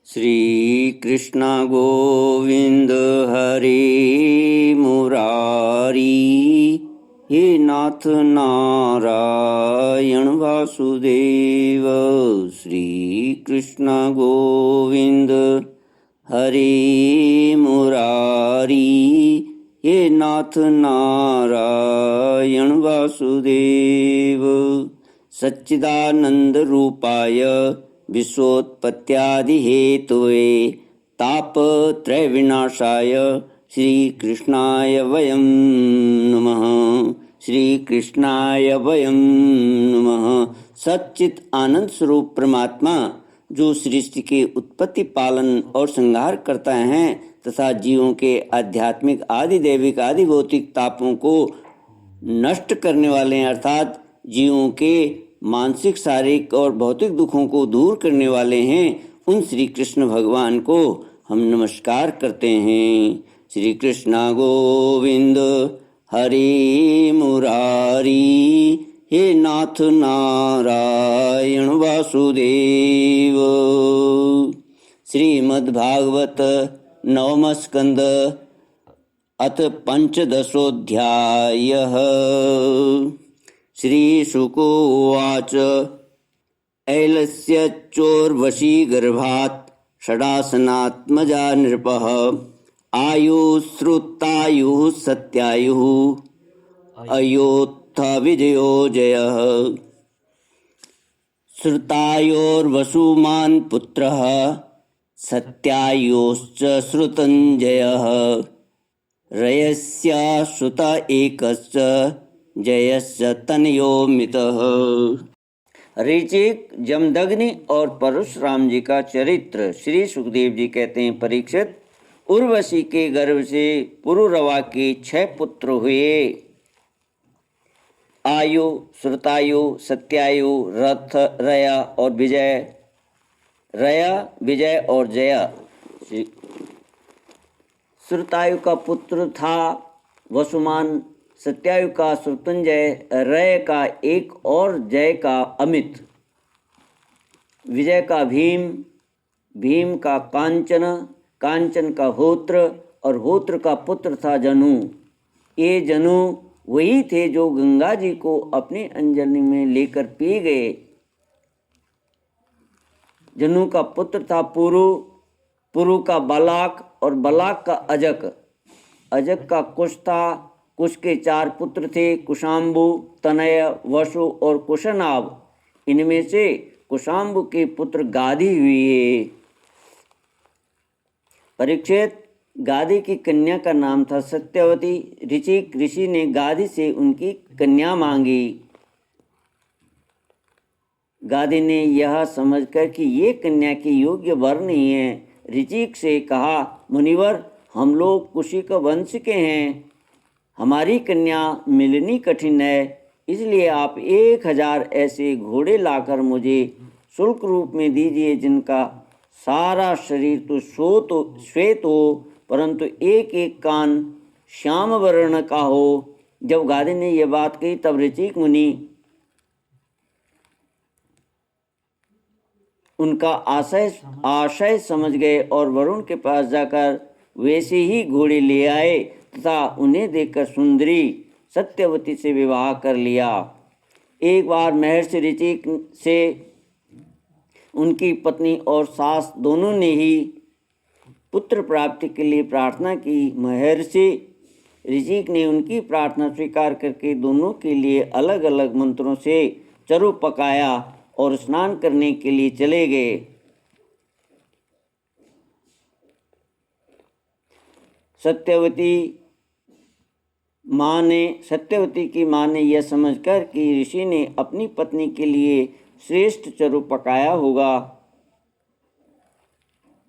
श्री कृष्ण गोविंद हरे मुरारी, हे नाथ नारायण वासुदेव। श्री कृष्ण गोविंद हरे मुरारी, हे नाथ नारायण वासुदेव। सच्चिदानंद रूपाय विश्वोत्पत्त्यादि Hathaway तापत्रय विनाशाय श्री कृष्णाय वयं नमः। श्री कृष्णाय वयं नमः। सच्चित आनंद स्वरूप परमात्मा जो सृष्टि के उत्पत्ति, पालन और संहार करता है तथा जीवों के आध्यात्मिक, आदि दैविक, आदि भौतिक तापों को नष्ट करने वाले हैं, अर्थात जीवों के मानसिक, शारीरिक और भौतिक दुखों को दूर करने वाले हैं, उन श्री कृष्ण भगवान को हम नमस्कार करते हैं। श्री कृष्ण गोविंद हरे मुरारी, हे नाथ नारायण वासुदेव। श्रीमद्भागवत नवम स्कंद अथ पंचदशोऽध्यायः। श्रीशुको उवाच ऐलस्य चोर्वशी गर्भात् षडासनात्मजा नृपः आयुश्रुतायुः सत्यायुः अयोत्थ विजयो जयः। श्रुतायोर्वसुमान् पुत्रः सत्यायोश्च श्रुतञ्जयः रयस्य श्रुत एकश्च जयस्य तनयो मितः। ऋचिक, जमदग्नि और परशुराम जी का चरित्र। श्री सुखदेव जी कहते हैं, परीक्षित, उर्वशी के गर्भ से पुरुरवा के 6 पुत्र हुए। आयु, श्रुतायु, सत्यायु, रथ, रया और विजय। रया, विजय और जया। श्रुतायु का पुत्र था वसुमान, सत्यायु का श्रुतंजय, रय का एक और जय का अमित, विजय का भीम, भीम का कांचन, कांचन का होत्र और होत्र का पुत्र था जनु। ये जनु वही थे जो गंगा जी को अपनी अंजलि में लेकर पी गए। जनु का पुत्र था पुरु, पुरु का बलाक और बलाक का अजक, अजक का कुश था। कुश के 4 पुत्र थे, कुशाम्बु, तनय, वसु और कुशनाभ। इनमें से कुशाम्बु के पुत्र गादी हुए। परीक्षित, गादी की कन्या का नाम था सत्यवती। ऋचिक, ऋषि ने गादी से उनकी कन्या मांगी। गादी ने यह समझकर कि ये कन्या की योग्य वर नहीं है, ऋचिक से कहा, मुनिवर, हम लोग कुशी का वंश के हैं, हमारी कन्या मिलनी कठिन है, इसलिए आप 1000 ऐसे घोड़े लाकर मुझे शुल्क रूप में दीजिए, जिनका सारा शरीर तो श्वेत हो, परंतु एक एक कान श्याम वर्ण का हो। जब गादी ने यह बात कही तब ऋचिक मुनि उनका आशय समझ गए और वरुण के पास जाकर वैसे ही घोड़े ले आए तथा उन्हें देखकर सुंदरी सत्यवती से विवाह कर लिया। एक बार महर्षि ऋचिक से उनकी पत्नी और सास दोनों ने ही पुत्र प्राप्ति के लिए प्रार्थना की। महर्षि ऋचिक ने उनकी प्रार्थना स्वीकार करके दोनों के लिए अलग अलग मंत्रों से चरु पकाया और स्नान करने के लिए चले गए। सत्यवती की माँ ने यह समझकर कि ऋषि ने अपनी पत्नी के लिए श्रेष्ठ चरु पकाया होगा,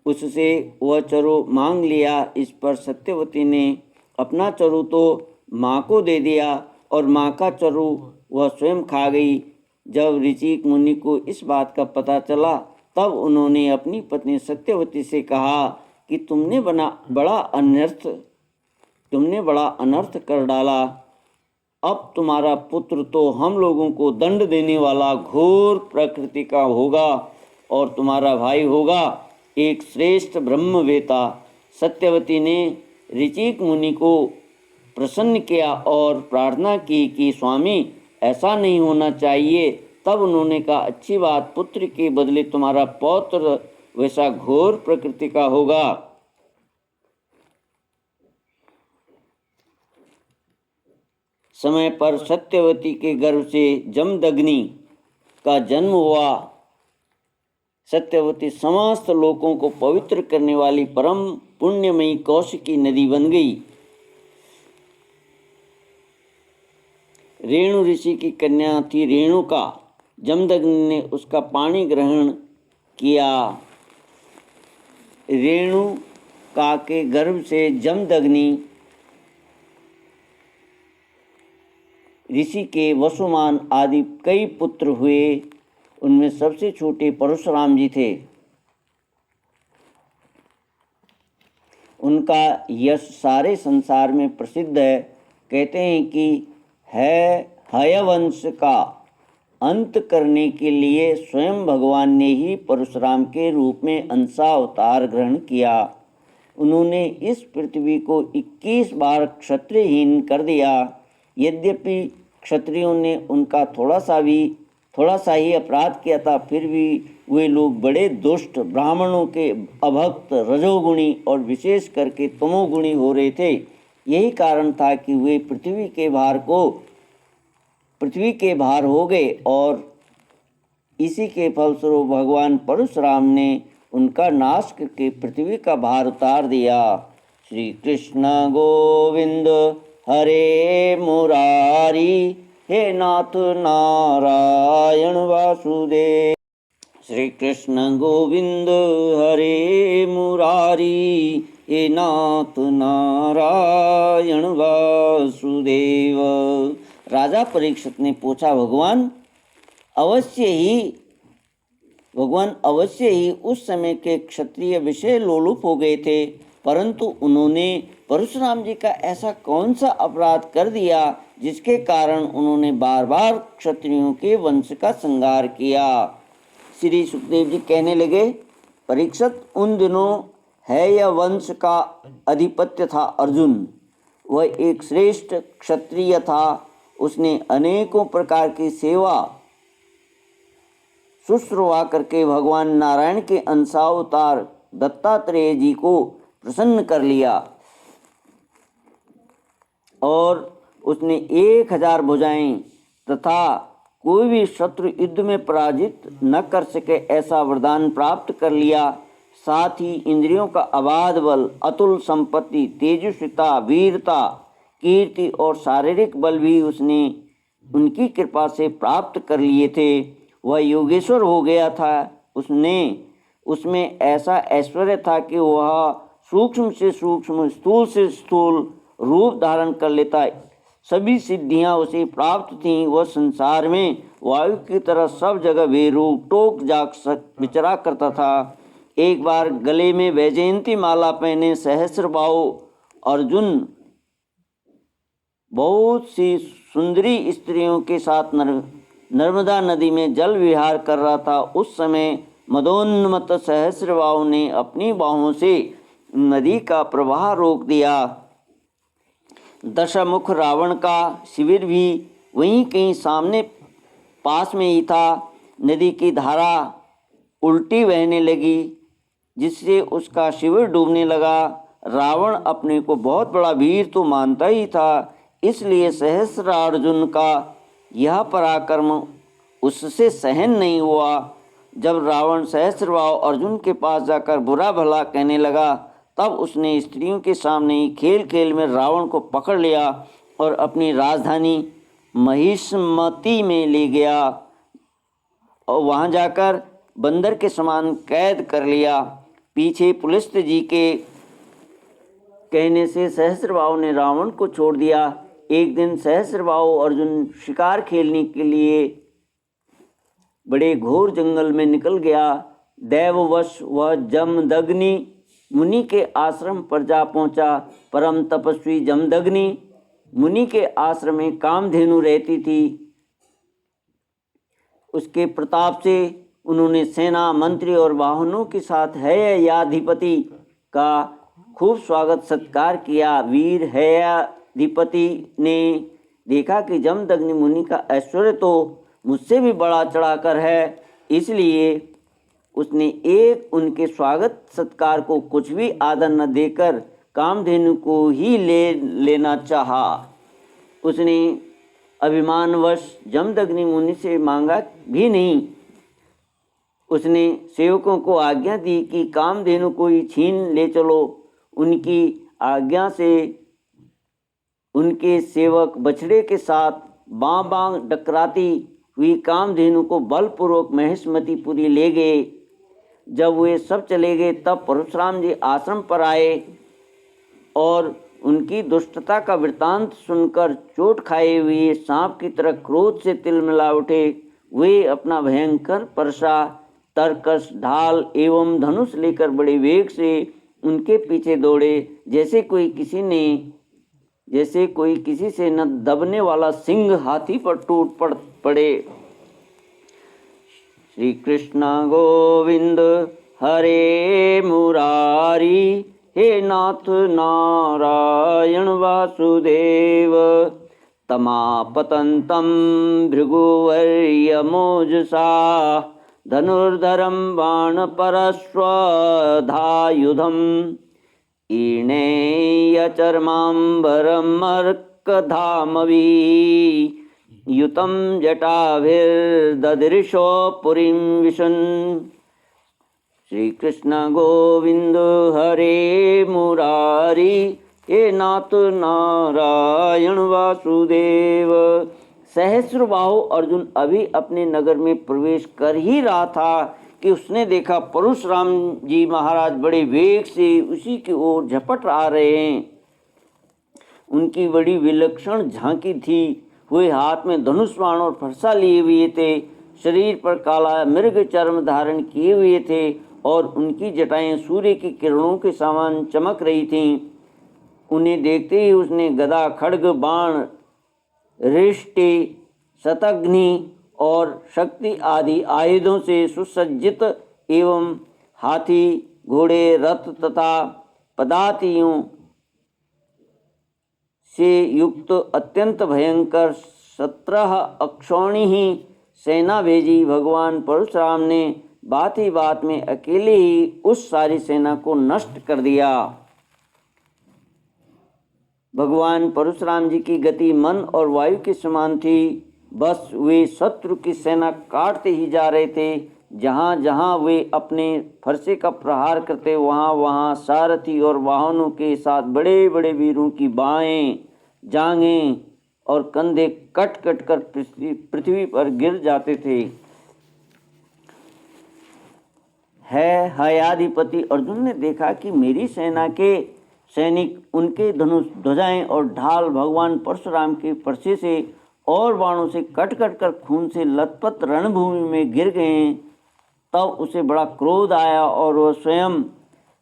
उससे वह चरु मांग लिया। इस पर सत्यवती ने अपना चरु तो माँ को दे दिया और माँ का चरु वह स्वयं खा गई। जब ऋचिक मुनि को इस बात का पता चला तब उन्होंने अपनी पत्नी सत्यवती से कहा कि तुमने बड़ा अनर्थ कर डाला। अब तुम्हारा पुत्र तो हम लोगों को दंड देने वाला घोर प्रकृति का होगा और तुम्हारा भाई होगा एक श्रेष्ठ ब्रह्मवेता सत्यवती ने ऋचिक मुनि को प्रसन्न किया और प्रार्थना की कि स्वामी ऐसा नहीं होना चाहिए। तब उन्होंने कहा, अच्छी बात, पुत्र के बदले तुम्हारा पौत्र वैसा घोर प्रकृति का होगा। समय पर सत्यवती के गर्भ से जमदग्नि का जन्म हुआ। सत्यवती समस्त लोकों को पवित्र करने वाली परम पुण्यमयी कौशिकी नदी बन गई। रेणु ऋषि की कन्या थी रेणुका। जमदग्नि ने उसका पानी ग्रहण किया। रेणुका के गर्भ से जमदग्नि ऋषि के वसुमान आदि कई पुत्र हुए। उनमें सबसे छोटे परशुराम जी थे। उनका यश सारे संसार में प्रसिद्ध है। कहते हैं कि हयवंश का अंत करने के लिए स्वयं भगवान ने ही परशुराम के रूप में अंशावतार ग्रहण किया। उन्होंने इस पृथ्वी को 21 बार क्षत्रियहीन कर दिया। यद्यपि क्षत्रियों ने उनका थोड़ा सा ही अपराध किया था, फिर भी वे लोग बड़े दुष्ट, ब्राह्मणों के अभक्त, रजोगुणी और विशेष करके तमोगुणी हो रहे थे। यही कारण था कि वे पृथ्वी के भार हो गए और इसी के फलस्वरूप भगवान परशुराम ने उनका नाश करके पृथ्वी का भार उतार दिया। श्री कृष्ण गोविंद हरे मुरारी, हे नाथ नारायण वासुदेव। श्री कृष्ण गोविंद हरे मुरारी, हे नाथ नारायण वासुदेव। राजा परीक्षित ने पूछा, भगवान अवश्य ही उस समय के क्षत्रिय विषय लोलुप हो गए थे, परंतु उन्होंने परशुराम जी का ऐसा कौन सा अपराध कर दिया जिसके कारण उन्होंने बार बार क्षत्रियों के वंश का संहार किया। श्री सुखदेव जी कहने लगे, परीक्षित, उन दिनों हैय वंश का अधिपत्य था अर्जुन। वह एक श्रेष्ठ क्षत्रिय था। उसने अनेकों प्रकार की सेवा शुश्रूषा करके भगवान नारायण के अंशावतार दत्तात्रेय जी को प्रसन्न कर लिया और उसने 1000 भुजाएं तथा कोई भी शत्रु युद्ध में पराजित न कर सके ऐसा वरदान प्राप्त कर लिया। साथ ही इंद्रियों का अबाध बल, अतुल संपत्ति, तेजस्विता, वीरता, कीर्ति और शारीरिक बल भी उसने उनकी कृपा से प्राप्त कर लिए थे। वह योगेश्वर हो गया था। उसमें ऐसा ऐश्वर्य था कि वह सूक्ष्म से सूक्ष्म, स्थूल से स्थूल रूप धारण कर लेता। सभी सिद्धियां उसे प्राप्त थीं। वह संसार में वायु की तरह सब जगह बेरूप टोक जाग विचरा करता था। एक बार गले में वैजयंती माला पहने सहस्रबाहु अर्जुन बहुत सी सुंदरी स्त्रियों के साथ नर्मदा नदी में जल विहार कर रहा था। उस समय मदोन्मत्त सहस्रबाहु ने अपनी बाहों से नदी का प्रवाह रोक दिया। दशमुख रावण का शिविर भी वहीं कहीं सामने पास में ही था। नदी की धारा उल्टी बहने लगी जिससे उसका शिविर डूबने लगा। रावण अपने को बहुत बड़ा वीर तो मानता ही था, इसलिए सहस्रार्जुन का यह पराक्रम उससे सहन नहीं हुआ। जब रावण सहस्रबाहु अर्जुन के पास जाकर बुरा भला कहने लगा, तब उसने स्त्रियों के सामने ही खेल खेल में रावण को पकड़ लिया और अपनी राजधानी महिष्मती में ले गया और वहां जाकर बंदर के समान कैद कर लिया। पीछे पुलिस जी के कहने से सहस्रबाहु ने रावण को छोड़ दिया। एक दिन सहस्रबाहु अर्जुन शिकार खेलने के लिए बड़े घोर जंगल में निकल गया। दैववश वह जमदग्नि मुनि के आश्रम पर जा पहुंचा। परम तपस्वी जमदग्नि मुनि के आश्रम में कामधेनु रहती थी। उसके प्रताप से उन्होंने सेना, मंत्री और वाहनों के साथ हैयाधिपति का खूब स्वागत सत्कार किया। वीर हैयाधिपति ने देखा कि जमदग्नि मुनि का ऐश्वर्य तो मुझसे भी बड़ा चढ़ाकर है, इसलिए उसने एक उनके स्वागत सत्कार को कुछ भी आदर न देकर कामधेनु को ही लेना चाहा। उसने अभिमानवश जमदग्नि मुनि से मांगा भी नहीं। उसने सेवकों को आज्ञा दी कि कामधेनु को ही छीन ले चलो। उनकी आज्ञा से उनके सेवक बछड़े के साथ बाँ टकराती हुई कामधेनु को बलपूर्वक महेशमतीपुरी ले गए। जब वे सब चले गए तब परशुराम जी आश्रम पर आए और उनकी दुष्टता का वृत्तांत सुनकर चोट खाए हुए सांप की तरह क्रोध से तिलमिला उठे। वे अपना भयंकर परशा, तरकस, ढाल एवं धनुष लेकर बड़े वेग से उनके पीछे दौड़े, जैसे कोई किसी से न दबने वाला सिंह हाथी पर टूट पड़े। श्री कृष्ण गोविंद हरे मुरारी, हे नाथ नारायण वासुदेव। तमापतन्तं भृगुवर्यमोजसा, धनुर्धरं बाणपरश्वधायुधम्। ईणेयचर्माम्बरमर्कधामवी, युतं जटाभिर्ददृशो पुरीं विशन्। श्री कृष्ण गोविंद हरे मुरारी, हे नाथ नारायण वासुदेव। सहस्रबाहु अर्जुन अभी अपने नगर में प्रवेश कर ही रहा था कि उसने देखा परशुराम जी महाराज बड़े वेग से उसी की ओर झपट आ रहे हैं। उनकी बड़ी विलक्षण झांकी थी। वे हाथ में धनुष बाण और फरसा लिए हुए थे, शरीर पर काला मृग चर्म धारण किए हुए थे और उनकी जटाएं सूर्य की किरणों के समान चमक रही थीं। उन्हें देखते ही उसने गदा, खड्ग, बाण, रिष्टि, शतघ्नि और शक्ति आदि आयुधों से सुसज्जित एवं हाथी, घोड़े, रथ तथा पदातियों से युक्त अत्यंत भयंकर 17 अक्षौहिणी सेना भेजी। भगवान परशुराम ने बात ही बात में अकेले ही उस सारी सेना को नष्ट कर दिया। भगवान परशुराम जी की गति मन और वायु के समान थी। बस वे शत्रु की सेना काटते ही जा रहे थे। जहाँ जहाँ वे अपने फरसे का प्रहार करते वहाँ वहाँ सारथी और वाहनों के साथ बड़े बड़े वीरों की बाहें, जांघें और कंधे कट कट कर पृथ्वी पर गिर जाते थे। हैयाधिपति अर्जुन ने देखा कि मेरी सेना के सैनिक, उनके धनुष, ध्वजाएं और ढाल भगवान परशुराम के फरसे से और बाणों से कट कट कर खून से लथपथ रणभूमि में गिर गए। तब उसे बड़ा क्रोध आया और वह स्वयं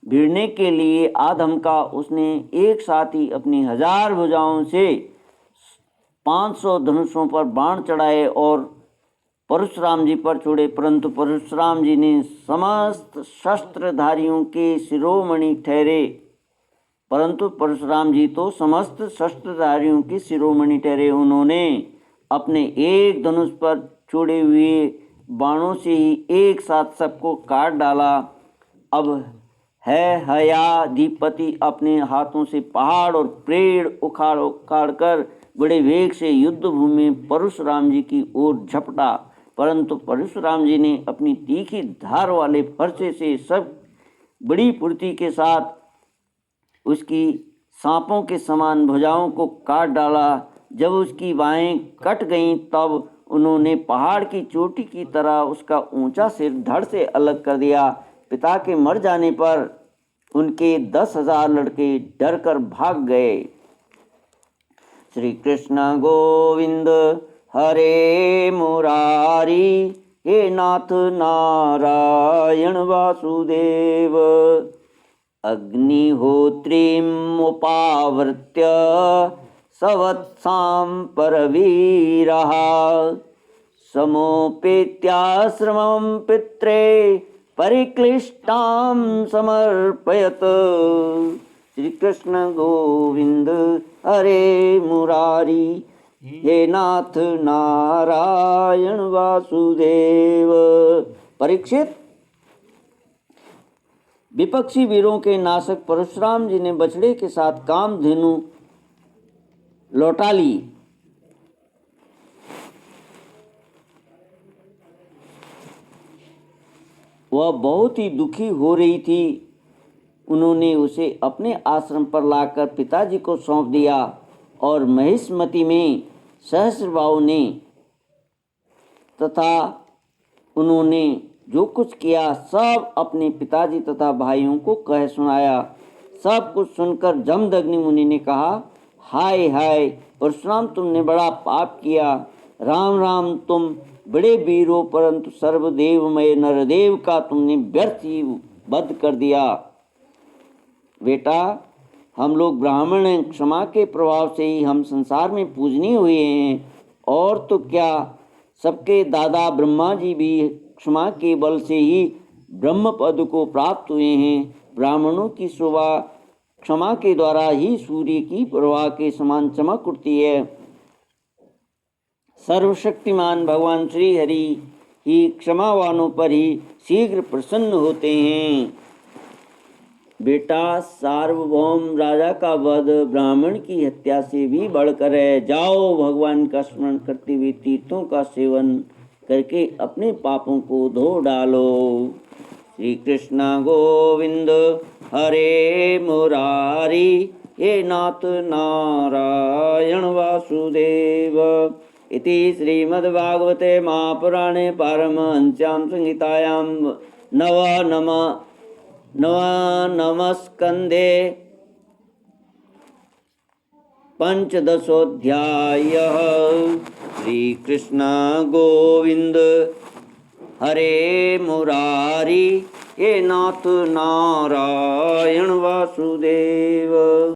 भिड़ने के लिए आधमका। उसने एक साथ ही अपनी 1000 भुजाओं से 500 धनुषों पर बाण चढ़ाए और परशुराम जी पर छोड़े, परंतु परशुराम जी ने समस्त शस्त्रधारियों के शिरोमणि ठहरे। उन्होंने अपने एक धनुष पर छोड़े हुए बाणों से ही एक साथ सबको काट डाला। अब हैयाधिपति अपने हाथों से पहाड़ और पेड़ उखाड़ उखाड़ कर बड़े वेग से युद्ध भूमि में परशुराम जी की ओर झपटा, परंतु परशुराम जी ने अपनी तीखी धार वाले फरसे से सब बड़ी फुर्ती के साथ उसकी सांपों के समान भुजाओं को काट डाला। जब उसकी बाहें कट गईं तब उन्होंने पहाड़ की चोटी की तरह उसका ऊंचा सिर धड़ से अलग कर दिया। पिता के मर जाने पर उनके 10,000 लड़के डर कर भाग गए। श्री कृष्ण गोविंद हरे मुरारी, हे नाथ नारायण वासुदेव। अग्निहोत्रीमुपावृत्य सवत्सां परवीरः, समोपेत्याश्रमं पित्रे परिक्लिष्टां समर्पयत। श्री कृष्ण गोविंद हरे मुरारी, हे नाथ नारायण वासुदेव। परीक्षित, विपक्षी वीरों के नाशक परशुराम जी ने बछड़े के साथ कामधेनु लौटा ली। वह बहुत ही दुखी हो रही थी। उन्होंने उसे अपने आश्रम पर लाकर पिताजी को सौंप दिया और महिष्मति में सहस्रबाहु ने तथा उन्होंने जो कुछ किया सब अपने पिताजी तथा भाइयों को कह सुनाया। सब कुछ सुनकर जमदग्नि मुनि ने कहा, हाय हाय परशुराम, तुमने बड़ा पाप किया। राम राम, तुम बड़े वीर हो, परंतु सर्वदेवमय नरदेव का तुमने व्यर्थ ही वध कर दिया। बेटा, हम लोग ब्राह्मण हैं, क्षमा के प्रभाव से ही हम संसार में पूजनीय हुए हैं। और तो क्या, सबके दादा ब्रह्मा जी भी क्षमा के बल से ही ब्रह्म पद को प्राप्त हुए हैं। ब्राह्मणों की शोभा क्षमा के द्वारा ही सूर्य की प्रभा के समान चमक उठती है। सर्वशक्तिमान भगवान श्री हरि ही क्षमावानों पर ही शीघ्र प्रसन्न होते हैं। बेटा, सार्वभौम राजा का वध ब्राह्मण की हत्या से भी बढ़कर है। जाओ, भगवान का स्मरण करते हुए तीर्थों का सेवन करके अपने पापों को धो डालो। श्री कृष्ण गोविंद हरे मुरारी, हे नाथ नारायण वासुदेव। इति श्रीमद्भागवते महापुराणे पारमहंस्यां संहितायां नवमस्कन्धे पंचदशोऽध्यायः। श्रीकृष्ण गोविंद हरे मुरारी, हे नाथ नारायण वासुदेव।